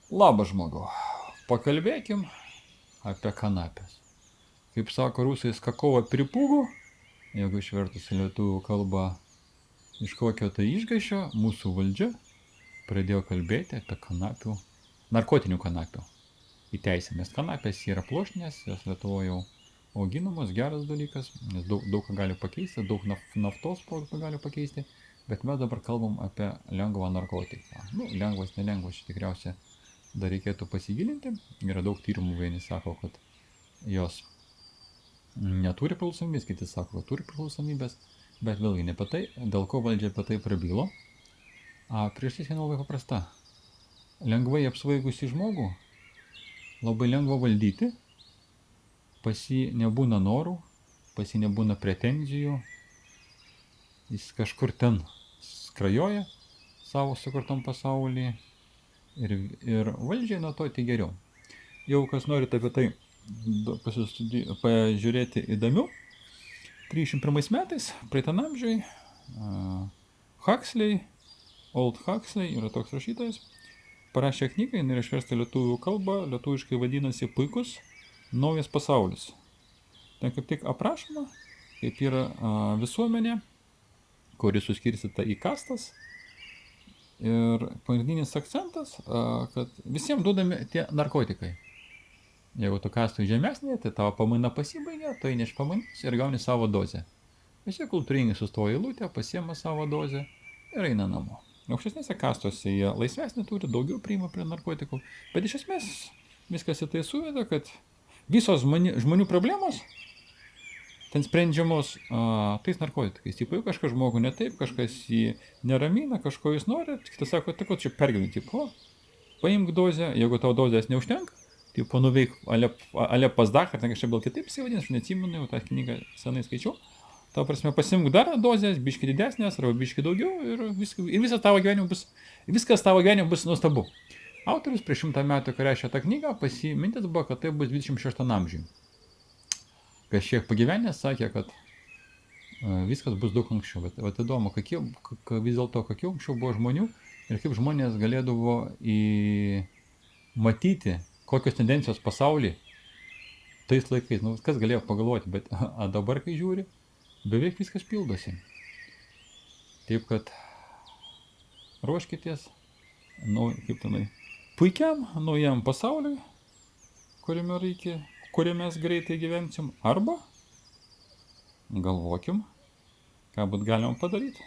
Labas žmogau, pakalbėkim apie kanapės. Kaip sako rusai, skakova pripūgų, jeigu išvertus į lietuvių kalbą iš kokio tai išgaišio, mūsų valdžia pradėjo kalbėti apie kanapių, narkotinių kanapių įteisinimą. Nes kanapės yra pluoštinės, jos Lietuvoje jau auginamos, geras dalykas, nes daug ką gali pakeisti, daug naftos produktų gali pakeisti, bet mes dabar kalbam apie lengvą narkotiką. Lengvas, nelengvas, čia tikriausiai dar reikėtų pasigilinti. Yra daug tyrimų, vieni sako, kad jos neturi priklausomybės, kiti sako, kad turi priklausomybės, bet vėlgi ne apie tai, dėl ko valdžia apie tai prabilo. Priežastis yra labai paprasta. Lengvai apsvaigusį žmogų labai lengva valdyti, pas jį nebūna norų, pas jį nebūna pretenzijų, jis kažkur ten skrajoja savo sukurtam pasaulyje ir valdžiai nuo to tik geriau. Jau kas norit apie tai pažiūrėti įdomiau, 31 metais, praeitam amžiui, Huxley, Old Huxley, yra toks rašytojas, parašė knygą, jinai yra išversta lietuvių kalbą, lietuviškai vadinasi Puikus naujas pasaulis. Ten kaip tik aprašoma, kaip yra visuomenė, kuri suskirstyta į kastas. Ir pagrindinis akcentas, kad visiems duodami tie narkotikai. Jeigu tu kastų žemesnė, tai tavo pamaina pasibaigia, tu eini iš pamainos ir gauni savo dozę. Visi kultūringai sustoja eilutę, pasiema savo dozę ir eina namo. Aukštesnėse kastose jie laisvesnį turi, daugiau priima prie narkotikų, bet iš esmės viskas į tai suveda, kad visos žmonių problemos ten sprendžiamos tais narkotikais. Tipo, kažkas žmogų ne taip, kažkas jį neramina, kažko jis nori, kitas sako, tai ko čia pergyveni, tipo, paimk dozę, jeigu tavo dozės neužtenka, tipo, nuveik ale pas daktarą, ten kažkaip gal kitaip įsivadins, aš neatsimenu, jau tą knygą senai skaičiau. Tavo prasme, pasimk dar dozės, biški didesnės, arba biški daugiau ir viskas tavo gyvenime bus nuostabu. Autorius prieš 100 metų, kai rašė tą knygą, mintis buvo, kad tai bus 26 amžiui. Kažkiek pagyvenęs sakė, kad viskas bus daug anksčiau. Bet įdomu, vis dėlto kokių anksčiau buvo žmonių ir kaip žmonės galėdavo matyti, kokios tendencijos pasaulyje tais laikais. Kas galėjo pagalvoti, bet dabar, kai žiūri, beveik viskas pildosi. Taip, kad ruoškitės puikiam naujam pasauliui, kuriame mes greitai gyvensim, arba galvokim, ką būt galima padaryti,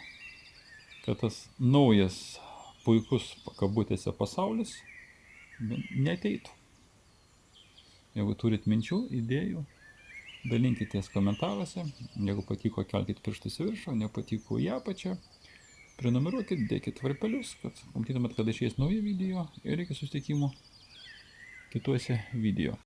kad tas naujas puikus kabutėse pasaulis neateitų. Jeigu turit minčių, idėjų, dalinkitės komentaruose. Jeigu patiko, kelkit pirštus į viršų, nepatiko į apačią. Prenumeruokit, dėkit varpelius, kad matytumėt, kada išeis nauji video ir iki susitikimų kituose video.